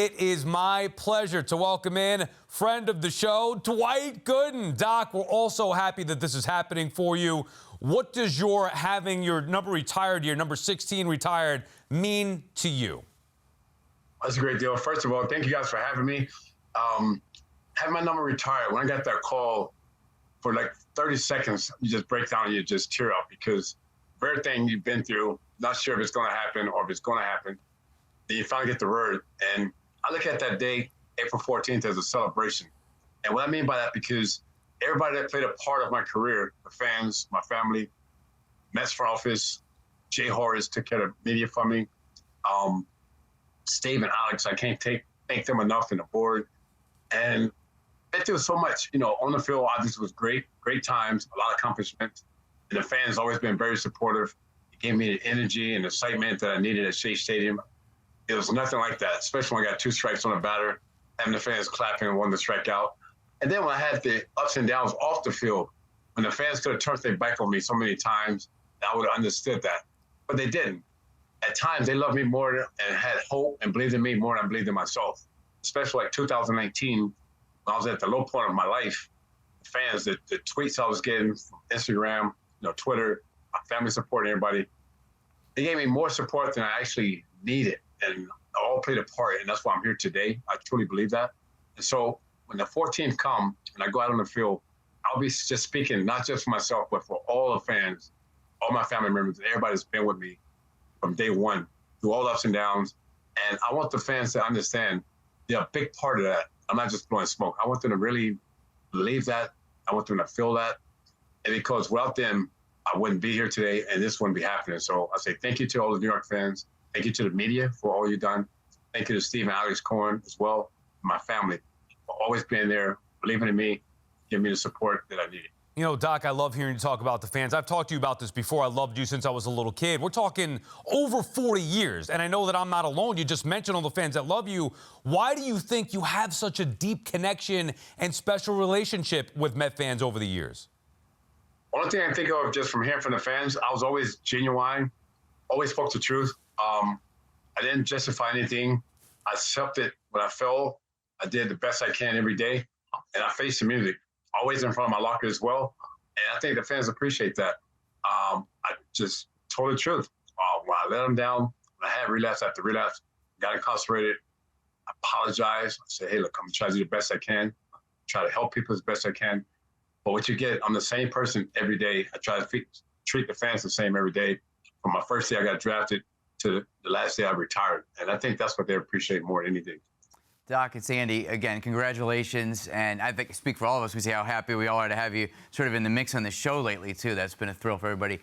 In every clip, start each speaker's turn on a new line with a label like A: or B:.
A: It is my pleasure to welcome in friend of the show, Dwight Gooden. Doc, we're also happy that this is happening for you. What does your having your number retired, your number 16 retired, mean to you?
B: That's a great deal. First of all, thank you guys for having me. Having my number retired, when I got that call, for like 30 seconds, you just break down and you just tear up because everything you've been through, not sure if it's going to happen or if it's going to happen, then you finally get the word. And I look at that day, April 14th, as a celebration. And what I mean by that, because everybody that played a part of my career, the fans, my family, Mets front office, Jay Horace took care of media for me, Steve and Alex, I can't thank them enough, and the board. And they do so much, on the field, obviously was great times, a lot of accomplishments. And the fans always been very supportive. It gave me the energy and excitement that I needed at Shea Stadium. It was nothing like that, especially when I got 2 strikes on a batter, having the fans clapping and wanting to strike out. And then when I had the ups and downs off the field, when the fans could have turned their back on me so many times, I would have understood that. But they didn't. At times, they loved me more and had hope and believed in me more than I believed in myself. Especially like 2019, when I was at the low point of my life, the fans, the tweets I was getting from Instagram, Twitter, my family supporting everybody, they gave me more support than I actually needed. And all played a part, and that's why I'm here today. I truly believe that. And so when the 14th come and I go out on the field, I'll be just speaking not just for myself, but for all the fans, all my family members, and everybody that's been with me from day one, through all the ups and downs. And I want the fans to understand they're a big part of that. I'm not just blowing smoke. I want them to really believe that. I want them to feel that. And because without them, I wouldn't be here today, and this wouldn't be happening. So I say thank you to all the New York fans. Thank you to the media for all you've done. Thank you to Steve and Alex Cohen as well, my family, for always being there, believing in me, giving me the support that I needed.
A: Doc, I love hearing you talk about the fans. I've talked to you about this before. I loved you since I was a little kid. We're talking over 40 years, and I know that I'm not alone. You just mentioned all the fans that love you. Why do you think you have such a deep connection and special relationship with Met fans over the years?
B: Only thing I think of just from hearing from the fans, I was always genuine, always spoke the truth. I didn't justify anything. I accepted what I felt. I did the best I can every day, and I faced the music, always in front of my locker as well. And I think the fans appreciate that. I just told the truth. When I let them down, when I had relapse after relapse, got incarcerated, I apologized. I said, hey, look, I'm trying to do the best I can, try to help people as best I can. But what you get, I'm the same person every day. I try to treat the fans the same every day. From my first day I got drafted to the last day I retired. And I think that's what they appreciate more than anything.
C: Doc, it's Andy. Again, congratulations. And I think I speak for all of us. We see how happy we all are to have you sort of in the mix on the show lately, too. That's been a thrill for everybody.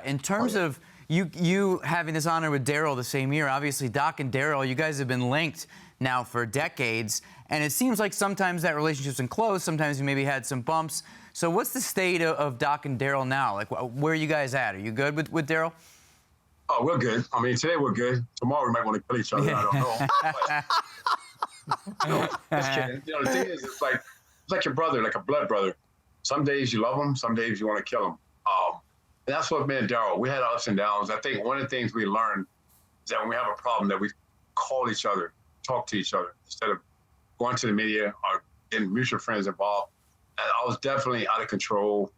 C: In terms of you having this honor with Daryle the same year, obviously, Doc and Daryle, you guys have been linked now for decades. And it seems like sometimes that relationship's been close. Sometimes you maybe had some bumps. So what's the state of Doc and Daryle now? Like, where are you guys at? Are you good with Daryle?
B: Oh, we're good. I mean, today we're good. Tomorrow we might want to kill each other. I don't know. Just kidding. The thing is, it's like your brother, like a blood brother. Some days you love him. Some days you want to kill him. And that's what me and Daryle, we had ups and downs. I think one of the things we learned is that when we have a problem, that we call each other, talk to each other, instead of going to the media or getting mutual friends involved. And I was definitely out of control.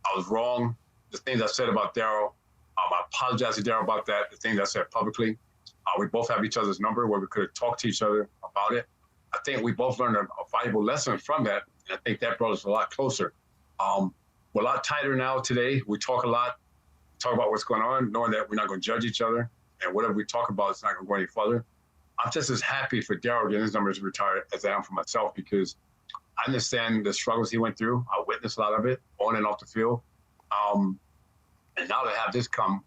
B: I was wrong. The things I said about Daryle, I apologize to Daryle about that, the things I said publicly. We both have each other's number where we could have talked to each other about it. I think we both learned a valuable lesson from that, and I think that brought us a lot closer. We're a lot tighter now today. We talk a lot, talk about what's going on, knowing that we're not going to judge each other, and whatever we talk about is not going to go any further. I'm just as happy for Daryle getting his numbers retired as I am for myself, because I understand the struggles he went through. I witnessed a lot of it on and off the field. And now to have this come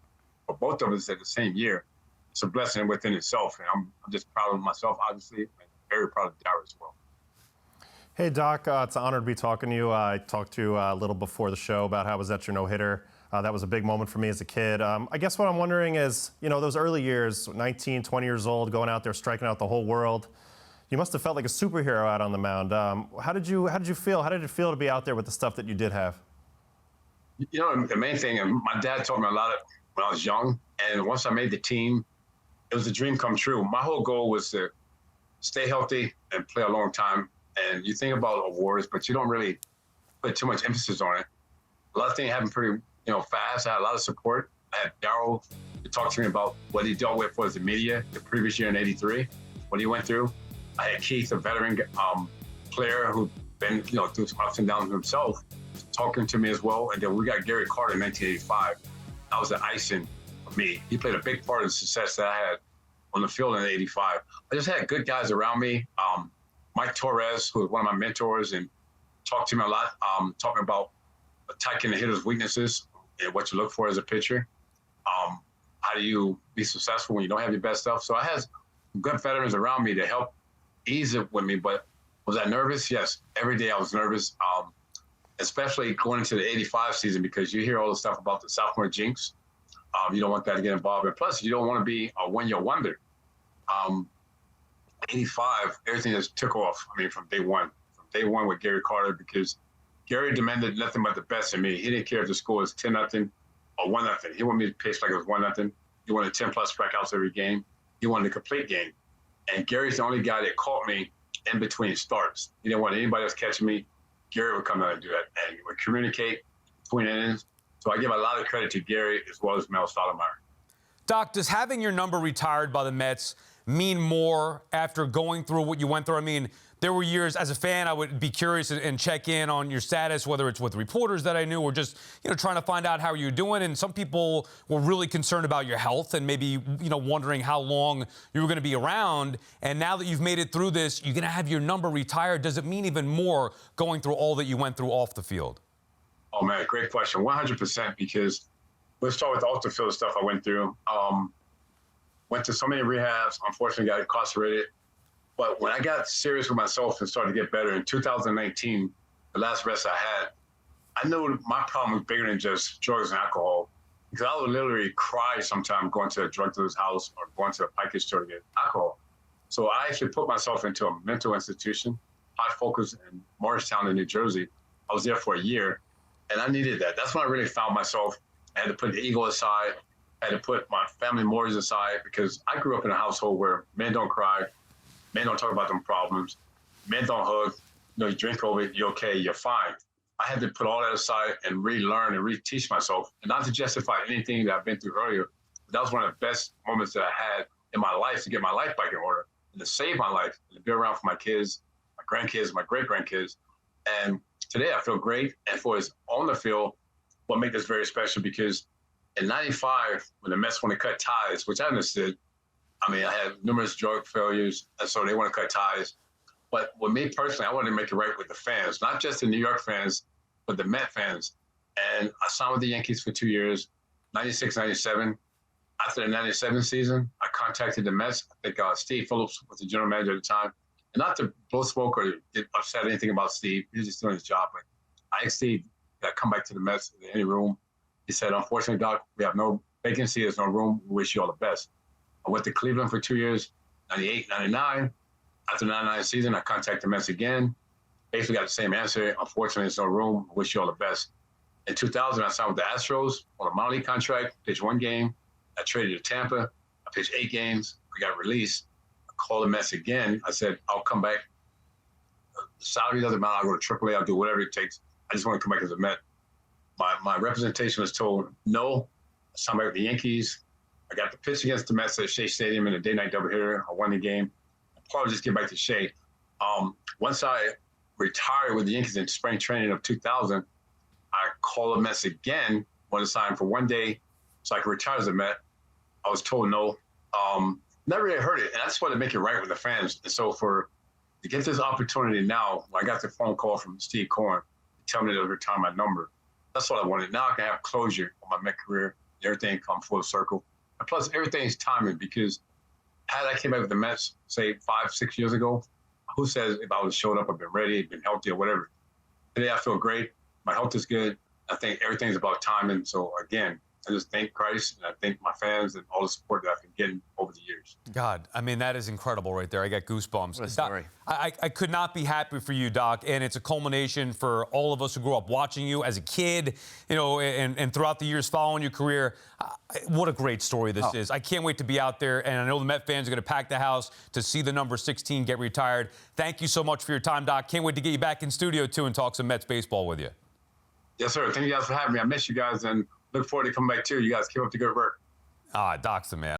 B: for both of us at the same year, it's a blessing within itself. And I'm just proud of myself, obviously, and very proud of Daryle as well.
D: Hey, Doc, it's an honor to be talking to you. I talked to you a little before the show about how I was at your no-hitter. That was a big moment for me as a kid. I guess what I'm wondering is, those early years, 19, 20 years old, going out there, striking out the whole world, you must have felt like a superhero out on the mound. How did you feel? How did it feel to be out there with the stuff that you did have?
B: The main thing, and my dad taught me a lot of when I was young, and once I made the team, it was a dream come true. My whole goal was to stay healthy and play a long time. And you think about awards, but you don't really put too much emphasis on it. A lot of things happened pretty, fast. I had a lot of support. I had Darryl to talk to me about what he dealt with was the media the previous year in '83, what he went through. I had Keith, a veteran player who'd been, through some ups and downs himself, talking to me as well. And then we got Gary Carter in 1985. That was the icing for me. He played a big part of the success that I had on the field in '85. I just had good guys around me. Mike Torres, who was one of my mentors, and talked to me a lot, talking about attacking the hitter's weaknesses and what you look for as a pitcher. How do you be successful when you don't have your best stuff? So I had good veterans around me to help ease it with me. But was I nervous? Yes. Every day I was nervous, especially going into the '85 season, because you hear all the stuff about the sophomore jinx. You don't want that to get involved. And plus, you don't want to be a one-year wonder. '85, everything just took off, from day one. From day one with Gary Carter, because Gary demanded nothing but the best in me. He didn't care if the score was 10-0 or 1-0. He wanted me to pitch like it was 1-0. He wanted 10-plus strikeouts every game. He wanted a complete game. And Gary's the only guy that caught me in between starts. He didn't want anybody else catching me. Gary would come out and do that. And he would communicate between innings. So I give a lot of credit to Gary as well as Mel Stottlemyre.
A: Doc, does having your number retired by the Mets mean more after going through what you went through? There were years as a fan, I would be curious and check in on your status, whether it's with reporters that I knew or just, trying to find out how you're doing. And some people were really concerned about your health and maybe, wondering how long you were going to be around. And now that you've made it through this, you're going to have your number retired. Does it mean even more going through all that you went through off the field?
B: Oh, man, great question. 100%, because let's start with the off the field stuff I went through. Went to so many rehabs, unfortunately got incarcerated. But when I got serious with myself and started to get better in 2019, the last rest I had, I knew my problem was bigger than just drugs and alcohol, because I would literally cry sometimes going to a drug dealer's house or going to a package store to get alcohol. So I actually put myself into a mental institution, High Focus in Morristown in New Jersey. I was there for a year, and I needed that. That's when I really found myself. I had to put the ego aside. I had to put my family mores aside, because I grew up in a household where men don't cry, men don't talk about them problems, men don't hug. You drink over it, you're okay, you're fine. I had to put all that aside and relearn and reteach myself, and not to justify anything that I've been through earlier. But that was one of the best moments that I had in my life to get my life back in order and to save my life and to be around for my kids, my grandkids, my great-grandkids. And today I feel great. And for us on the field, what makes this very special, because in '95, when the Mets want to cut ties, which I understood, I had numerous drug failures, and so they want to cut ties. But with me personally, I wanted to make it right with the fans, not just the New York fans, but the Met fans. And I signed with the Yankees for 2 years, '96, '97. After the '97 season, I contacted the Mets. I think Steve Phillips was the general manager at the time. And not to blow smoke or get upset anything about Steve. He was just doing his job. But I asked Steve to come back to the Mets in any room. He said, unfortunately, Doc, we have no vacancy. There's no room. We wish you all the best. I went to Cleveland for 2 years, '98, '99. After the '99 season, I contacted the Mets again. Basically got the same answer. Unfortunately, there's no room. I wish you all the best. In 2000, I signed with the Astros on a minor league contract, pitched 1 game. I traded to Tampa. I pitched 8 games. We got released. I called the Mets again. I said, I'll come back. The salary doesn't matter. I'll go to AAA. I'll do whatever it takes. I just want to come back as a Met. My representation was told no. I signed back with the Yankees. I got the pitch against the Mets at Shea Stadium in a day-night doubleheader. I won the game. I'll probably just get back to Shea. Once I retired with the Yankees in spring training of 2000, I called the Mets again, wanted to sign for 1 day so I could retire as a Met. I was told no. Never really heard it, and I just wanted to make it right with the fans. And so to get this opportunity now, when I got the phone call from Steve Cohen to tell me to retire my number, that's what I wanted. Now I can have closure on my Met career. Everything come full circle. And plus, everything's timing, because had I came back with the Mets, say 5-6 years ago, who says if I would have showed up, I've been ready, been healthy or whatever. Today I feel great. My health is good. I think everything's about timing. So again, I just thank Christ and I thank my fans and all the support that I've been getting over the years.
A: God, I mean, that is incredible right there. I got goosebumps.
C: What a story.
A: Doc, I could not be happy for you, Doc, and it's a culmination for all of us who grew up watching you as a kid, you know, and throughout the years following your career. What a great story this is. I can't wait to be out there, and I know the Met fans are going to pack the house to see the number 16 get retired. Thank you so much for your time, Doc. Can't wait to get you back in studio, too, and talk some Mets baseball with you.
B: Yes, sir. Thank you guys for having me. I miss you guys and look forward to coming back, too. You guys keep up the good work.
A: Doc's the man.